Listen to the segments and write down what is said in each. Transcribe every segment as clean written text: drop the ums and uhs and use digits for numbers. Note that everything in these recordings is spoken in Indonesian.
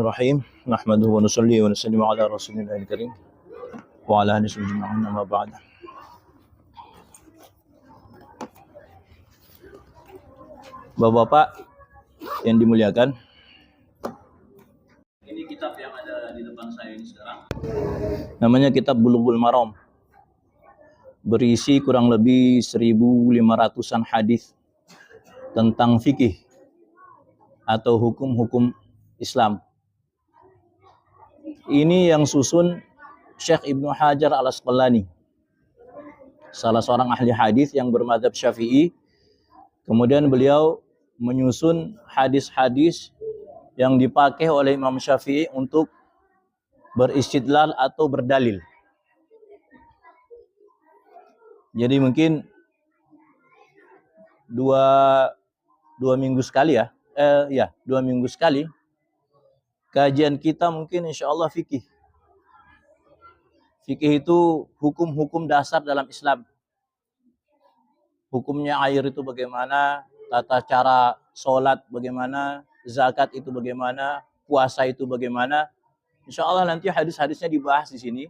Bismillahirrahmanirrahim. Nahmaduhu wa nusalli wa nusallimu ala Rasulillahil Karim wa ala alihi ajma'in, amma ba'd. Bapak-bapak yang dimuliakan, ini kitab yang ada di depan saya ini sekarang. Namanya Kitab Bulughul Maram. Berisi kurang lebih 1.500-an hadis tentang fikih atau hukum-hukum Islam. Ini yang susun Syekh Ibnu Hajar Al-Asqalani, salah seorang ahli hadis yang bermadzhab Syafi'i. Kemudian beliau menyusun hadis-hadis yang dipakai oleh Imam Syafi'i untuk beristidlal atau berdalil. Jadi mungkin dua minggu sekali ya. 2 minggu sekali kajian kita mungkin insya Allah fikih. Fikih itu hukum-hukum dasar dalam Islam. Hukumnya air itu bagaimana, tata cara sholat bagaimana, zakat itu bagaimana, puasa itu bagaimana. Insya Allah nanti hadis-hadisnya dibahas di sini.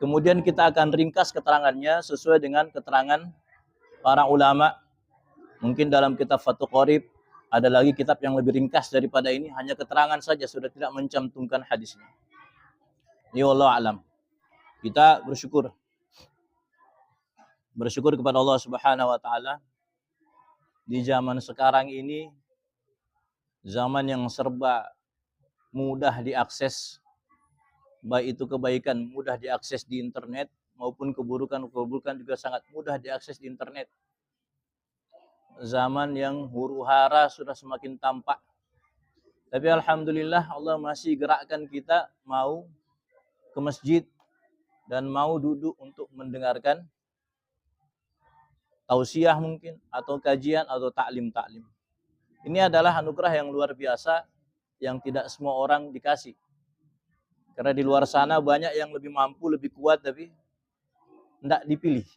Kemudian kita akan ringkas keterangannya sesuai dengan keterangan para ulama. Mungkin dalam kitab Fathul Qorib, ada lagi kitab yang lebih ringkas daripada ini, hanya keterangan saja, sudah tidak mencantumkan hadisnya. Ya Allah alam. Kita bersyukur kepada Allah Subhanahu wa taala di zaman sekarang ini, zaman yang serba mudah diakses, baik itu kebaikan mudah diakses di internet maupun keburukan juga sangat mudah diakses di internet. Zaman yang huru-hara sudah semakin tampak. Tapi alhamdulillah Allah masih gerakkan kita mau ke masjid dan mau duduk untuk mendengarkan tausiah mungkin, atau kajian, atau taklim. Ini adalah anugerah yang luar biasa yang tidak semua orang dikasih. Karena di luar sana banyak yang lebih mampu, lebih kuat, tapi tidak dipilih.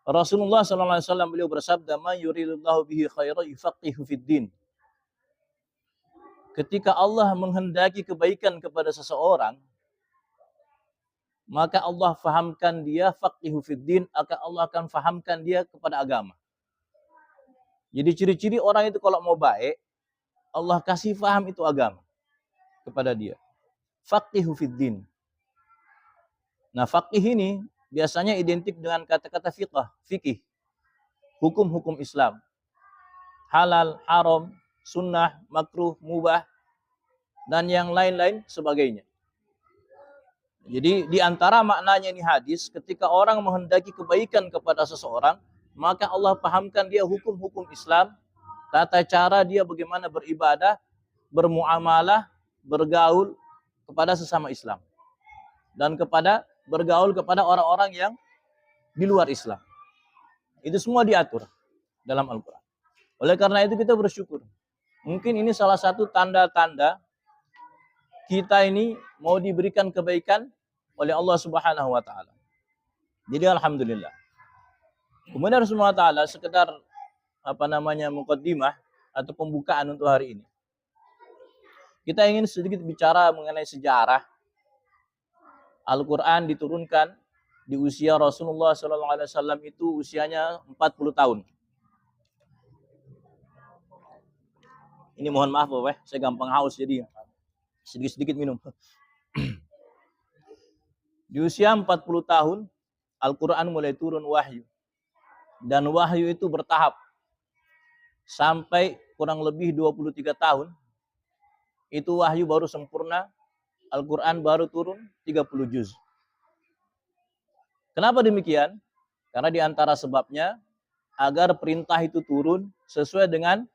Rasulullah SAW beliau bersabda, "Ma yuridullahu bihi khairan yufaqihu fid din." Ketika Allah menghendaki kebaikan kepada seseorang, maka Allah fahamkan dia, faqihu fid din, akan Allah akan fahamkan dia kepada agama. Jadi ciri-ciri orang itu kalau mau baik, Allah kasih faham itu agama kepada dia. Faqihu fid din. Nah, faqih ini biasanya identik dengan kata-kata fikih. Hukum-hukum Islam. Halal, haram, sunnah, makruh, mubah, dan yang lain-lain sebagainya. Jadi di antara maknanya ini hadis, ketika orang menghendaki kebaikan kepada seseorang, maka Allah pahamkan dia hukum-hukum Islam, tata cara dia bagaimana beribadah, bermuamalah, bergaul kepada sesama Islam, dan bergaul kepada orang-orang yang di luar Islam. Itu semua diatur dalam Al-Quran. Oleh karena itu kita bersyukur. Mungkin ini salah satu tanda-tanda kita ini mau diberikan kebaikan oleh Allah Subhanahu wa taala. Jadi alhamdulillah. Kemudian Rasulullah taala sekedar muqaddimah atau pembukaan untuk hari ini. Kita ingin sedikit bicara mengenai sejarah Al-Quran diturunkan di usia Rasulullah SAW itu usianya 40 tahun. Ini mohon maaf Bapak, saya gampang haus jadi sedikit-sedikit minum. Di usia 40 tahun, Al-Quran mulai turun wahyu. Dan wahyu itu bertahap. Sampai kurang lebih 23 tahun, itu wahyu baru sempurna. Al-Quran baru turun 30 juz. Kenapa demikian? Karena di antara sebabnya, agar perintah itu turun sesuai dengan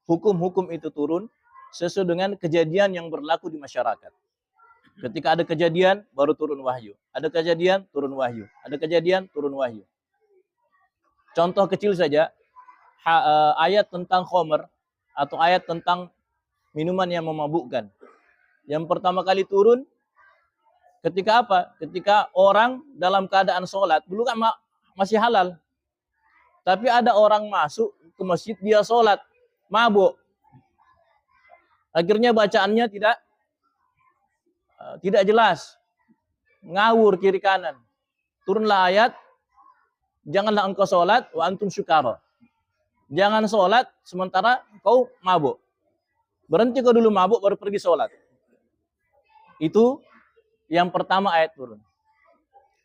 hukum-hukum itu turun, sesuai dengan kejadian yang berlaku di masyarakat. Ketika ada kejadian, baru turun wahyu. Ada kejadian, turun wahyu. Ada kejadian, turun wahyu. Contoh kecil saja, ayat tentang khomer, atau ayat tentang minuman yang memabukkan. Yang pertama kali turun ketika apa? Ketika orang dalam keadaan sholat, dulu kan masih halal. Tapi ada orang masuk ke masjid, dia sholat, mabuk. Akhirnya bacaannya tidak jelas, ngawur kiri kanan. Turunlah ayat, janganlah engkau sholat wa antum syukara. Jangan sholat sementara kau mabuk. Berhenti kau dulu mabuk baru pergi sholat. Itu yang pertama ayat turun.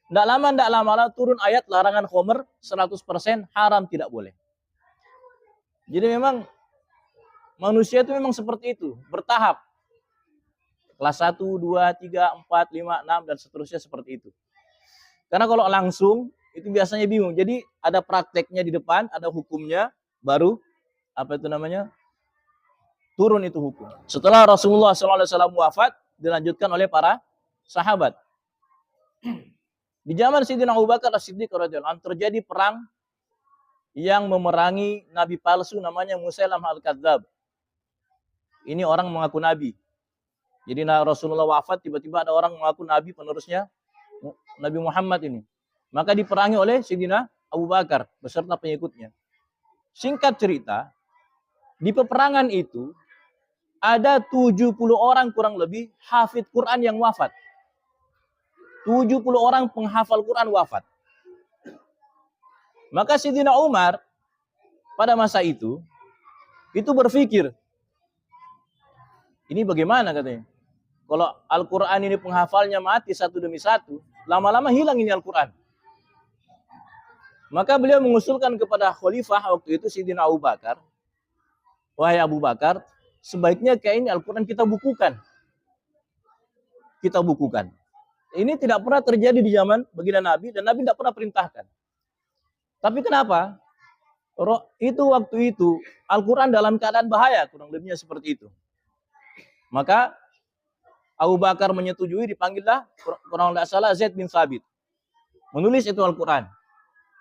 Tidak lama turun ayat larangan khomer 100% haram, tidak boleh. Jadi memang manusia itu memang seperti itu, bertahap. Kelas 1, 2, 3, 4, 5, 6 dan seterusnya seperti itu. Karena kalau langsung itu biasanya bingung. Jadi ada prakteknya di depan, ada hukumnya, baru turun itu hukum. Setelah Rasulullah SAW wafat, dilanjutkan oleh para sahabat. Di zaman Sayyidina Abu Bakar As-Siddiq radhiyallahu anhu terjadi perang yang memerangi nabi palsu namanya Musailamah Al-Kadzdzab. Ini orang mengaku nabi. Jadi Rasulullah wafat, tiba-tiba ada orang mengaku nabi, penerusnya Nabi Muhammad ini. Maka diperangi oleh Sayyidina Abu Bakar beserta pengikutnya. Singkat cerita, di peperangan itu ada 70 orang kurang lebih hafid Quran yang wafat. 70 orang penghafal Quran wafat. Maka Sayyidina Umar pada masa itu berpikir, ini bagaimana katanya? Kalau Al-Quran ini penghafalnya mati satu demi satu, lama-lama hilang ini Al-Quran. Maka beliau mengusulkan kepada khalifah waktu itu Sayyidina Abu Bakar, wahai Abu Bakar, sebaiknya kayak ini Al-Quran kita bukukan. Kita bukukan. Ini tidak pernah terjadi di zaman baginda Nabi, dan Nabi tidak pernah perintahkan. Tapi kenapa? Waktu itu Al-Quran dalam keadaan bahaya, kurang lebihnya seperti itu. Maka Abu Bakar menyetujui, dipanggillah kalau tidak salah Zaid bin Thabit. Menulis itu Al-Quran.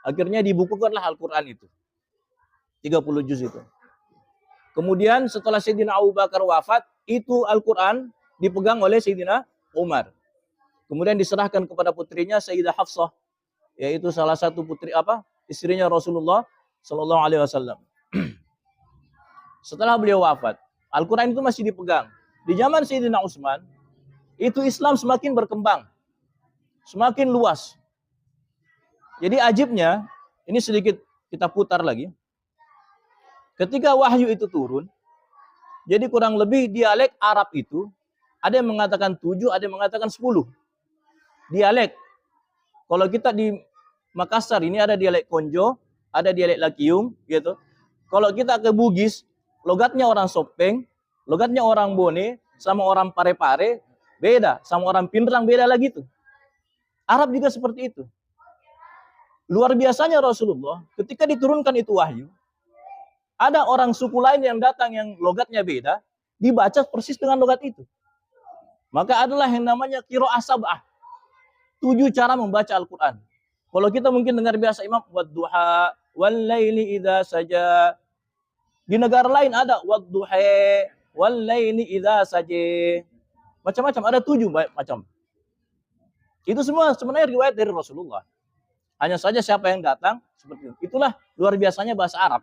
Akhirnya dibukukanlah Al-Quran itu. 30 juz itu. Kemudian setelah Sayyidina Abu Bakar wafat, itu Al-Quran dipegang oleh Sayyidina Umar. Kemudian diserahkan kepada putrinya Sayyidah Hafsah, yaitu salah satu putri istrinya Rasulullah Sallallahu Alaihi Wasallam. Setelah beliau wafat, Al-Quran itu masih dipegang. Di zaman Sayyidina Utsman, itu Islam semakin berkembang, semakin luas. Jadi ajibnya, ini sedikit kita putar lagi. Ketika wahyu itu turun, jadi kurang lebih dialek Arab itu, ada yang mengatakan 7, ada yang mengatakan 10. Dialek. Kalau kita di Makassar ini ada dialek Konjo, ada dialek Lakiung, gitu. Kalau kita ke Bugis, logatnya orang Sopeng, logatnya orang Bone, sama orang Pare-Pare, beda. Sama orang Pindrang, beda lagi tuh. Arab juga seperti itu. Luar biasanya Rasulullah, ketika diturunkan itu wahyu, ada orang suku lain yang datang yang logatnya beda, dibaca persis dengan logat itu. Maka adalah yang namanya qiraah sab'ah. 7 cara membaca Al-Quran. Kalau kita mungkin dengar biasa imam, wadduha, wallaili idza saja. Di negara lain ada wadduha, wallaili idza saja. Macam-macam, ada 7 macam. Itu semua sebenarnya riwayat dari Rasulullah. Hanya saja siapa yang datang, seperti itu. Itulah luar biasanya bahasa Arab.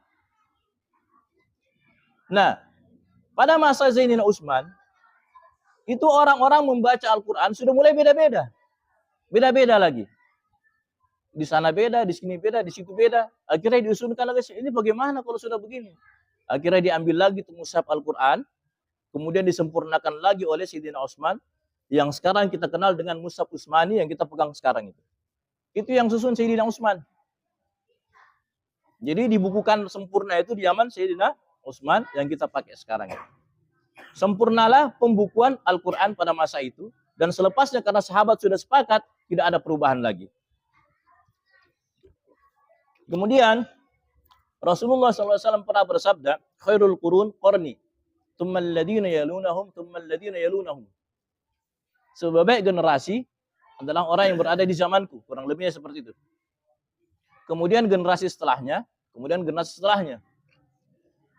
Nah, pada masa Zainina Utsman, itu orang-orang membaca Al-Quran sudah mulai beda-beda. Beda-beda lagi. Di sana beda, di sini beda, di situ beda. Akhirnya diusulkan lagi, ini bagaimana kalau sudah begini? Akhirnya diambil lagi itu mushaf Al-Quran, kemudian disempurnakan lagi oleh Sayyidina Utsman, yang sekarang kita kenal dengan mushaf Utsmani yang kita pegang sekarang itu. Itu yang susun Sayyidina Utsman. Jadi dibukukan sempurna itu di zaman Sayyidina Utsman yang kita pakai sekarang ini. Sempurnalah pembukuan Al-Quran pada masa itu, dan selepasnya karena sahabat sudah sepakat, tidak ada perubahan lagi. Kemudian Rasulullah SAW pernah bersabda, khairul qurun qarni, tsummal ladzina yalunahum, tsummal ladzina yalunahum. Sebaik generasi adalah orang yang berada di zamanku, kurang lebihnya seperti itu. Kemudian generasi setelahnya, kemudian generasi setelahnya.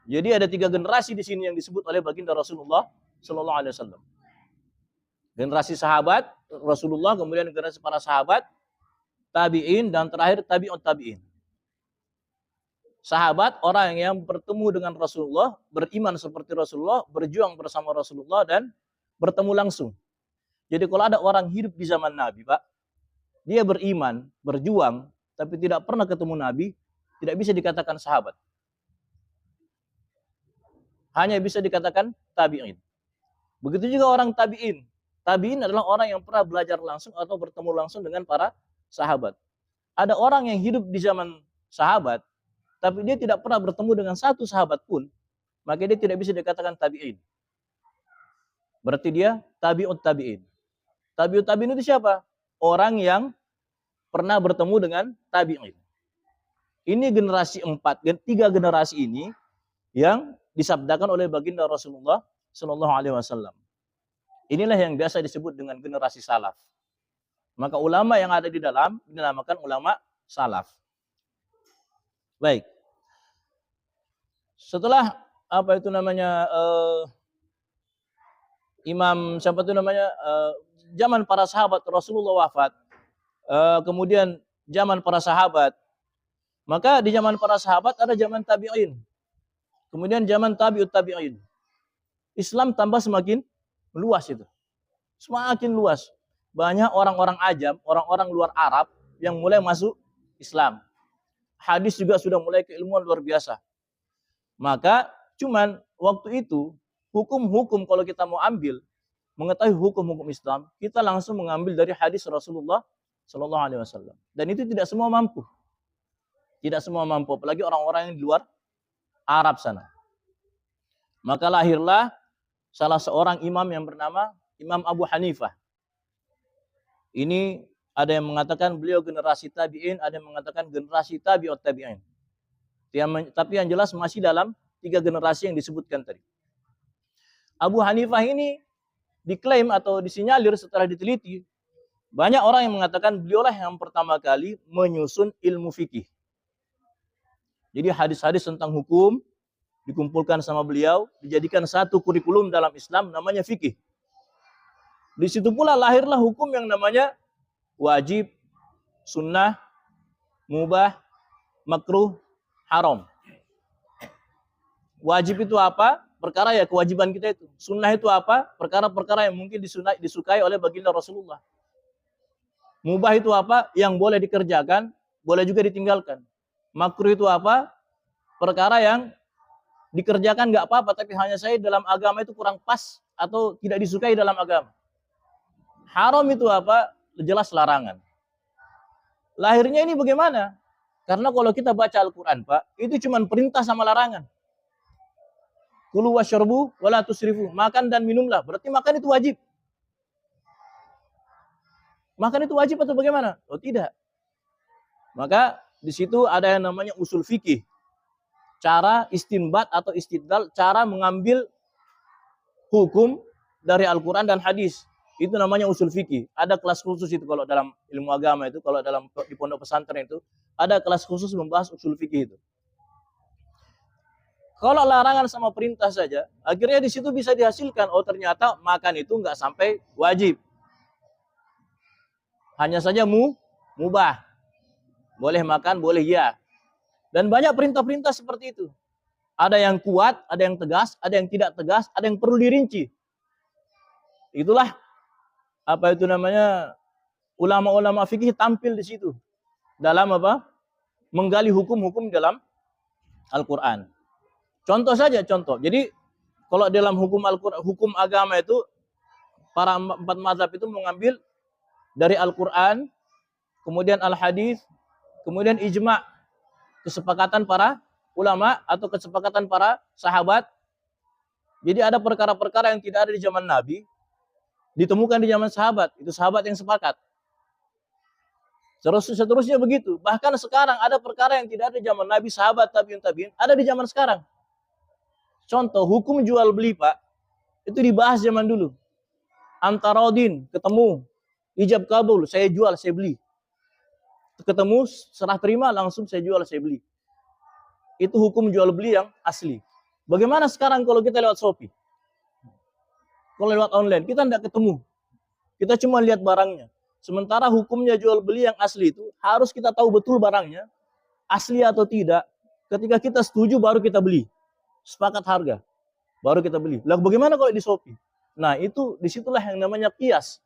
Jadi ada 3 generasi di sini yang disebut oleh baginda Rasulullah Sallallahu Alaihi Wasallam. Generasi sahabat Rasulullah, kemudian generasi para sahabat, tabi'in, dan terakhir tabi'ut tabi'in. Sahabat orang yang bertemu dengan Rasulullah, beriman seperti Rasulullah, berjuang bersama Rasulullah dan bertemu langsung. Jadi kalau ada orang hidup di zaman Nabi, Pak, dia beriman, berjuang, tapi tidak pernah ketemu Nabi, tidak bisa dikatakan sahabat. Hanya bisa dikatakan tabi'in. Begitu juga orang tabi'in. Tabi'in adalah orang yang pernah belajar langsung atau bertemu langsung dengan para sahabat. Ada orang yang hidup di zaman sahabat, tapi dia tidak pernah bertemu dengan satu sahabat pun, maka dia tidak bisa dikatakan tabi'in. Berarti dia tabi'ut tabi'in. Tabi'ut tabi'in itu siapa? Orang yang pernah bertemu dengan tabi'in. Ini generasi 4, 3 generasi ini yang disabdakan oleh baginda Rasulullah Shallallahu Alaihi Wasallam. Inilah yang biasa disebut dengan generasi salaf. Maka ulama yang ada di dalam dinamakan ulama salaf. Baik. Setelah apa itu namanya Imam siapa itu namanya zaman para sahabat Rasulullah wafat, kemudian zaman para sahabat, maka di zaman para sahabat ada zaman tabi'in, kemudian zaman tabi'ut tabi'in. Islam tambah semakin luas itu, semakin luas. Banyak orang-orang ajam, orang-orang luar Arab yang mulai masuk Islam. Hadis juga sudah mulai keilmuan luar biasa. Maka cuman waktu itu hukum-hukum kalau kita mau ambil, mengetahui hukum-hukum Islam, kita langsung mengambil dari hadis Rasulullah Shallallahu Alaihi Wasallam. Dan itu tidak semua mampu. Tidak semua mampu, apalagi orang-orang yang di luar Arab sana. Maka lahirlah salah seorang imam yang bernama Imam Abu Hanifah. Ini ada yang mengatakan beliau generasi tabi'in, ada yang mengatakan generasi tabi'ut tabi'in. Tapi yang jelas masih dalam 3 generasi yang disebutkan tadi. Abu Hanifah ini diklaim atau disinyalir setelah diteliti, banyak orang yang mengatakan beliaulah yang pertama kali menyusun ilmu fikih. Jadi hadis-hadis tentang hukum dikumpulkan sama beliau, dijadikan satu kurikulum dalam Islam namanya fikih. Di situ pula lahirlah hukum yang namanya wajib, sunnah, mubah, makruh, haram. Wajib itu apa? Perkara ya kewajiban kita itu. Sunnah itu apa? Perkara-perkara yang mungkin disukai oleh baginda Rasulullah. Mubah itu apa? Yang boleh dikerjakan, boleh juga ditinggalkan. Makruh itu apa? Perkara yang dikerjakan nggak apa-apa, tapi hanya saya dalam agama itu kurang pas atau tidak disukai dalam agama. Haram itu apa? Jelas larangan. Lahirnya ini bagaimana? Karena kalau kita baca Al-Quran, Pak, itu cuma perintah sama larangan. Kulu wasyarbu wala tusrifu. Makan dan minumlah. Berarti makan itu wajib. Makan itu wajib atau bagaimana? Oh tidak. Maka di situ ada yang namanya usul fikih. Cara istinbat atau istidlal, cara mengambil hukum dari Al-Quran dan hadis. Itu namanya usul fikih. Ada kelas khusus itu kalau dalam ilmu agama itu, kalau dalam di pondok pesantren itu, ada kelas khusus membahas usul fikih itu. Kalau larangan sama perintah saja, akhirnya di situ bisa dihasilkan, oh ternyata makan itu nggak sampai wajib. Hanya saja mubah. Boleh makan, boleh ya. Dan banyak perintah-perintah seperti itu. Ada yang kuat, ada yang tegas, ada yang tidak tegas, ada yang perlu dirinci. Itulah apa itu namanya ulama-ulama fikih tampil di situ dalam apa? Menggali hukum-hukum dalam Al-Qur'an. Contoh saja contoh. Jadi kalau dalam hukum Al-Qur'an, hukum agama itu para 4 mazhab itu mengambil dari Al-Qur'an, kemudian Al-Hadis, kemudian ijma', kesepakatan para ulama atau kesepakatan para sahabat. Jadi ada perkara-perkara yang tidak ada di zaman Nabi, ditemukan di zaman sahabat, itu sahabat yang sepakat. Seterusnya begitu. Bahkan sekarang ada perkara yang tidak ada di zaman Nabi, sahabat, tabi'in, ada di zaman sekarang. Contoh, hukum jual beli, Pak, itu dibahas zaman dulu. Antarodin, ketemu, ijab kabul, saya jual, saya beli. Ketemu, serah terima, langsung saya jual, saya beli. Itu hukum jual beli yang asli. Bagaimana sekarang kalau kita lewat Shopee? Kalau lewat online, kita tidak ketemu. Kita cuma lihat barangnya. Sementara hukumnya jual beli yang asli itu, harus kita tahu betul barangnya, asli atau tidak, Ketika kita setuju baru kita beli. Sepakat harga, baru kita beli. Lalu bagaimana kalau di Shopee? Nah, itu disitulah yang namanya kias.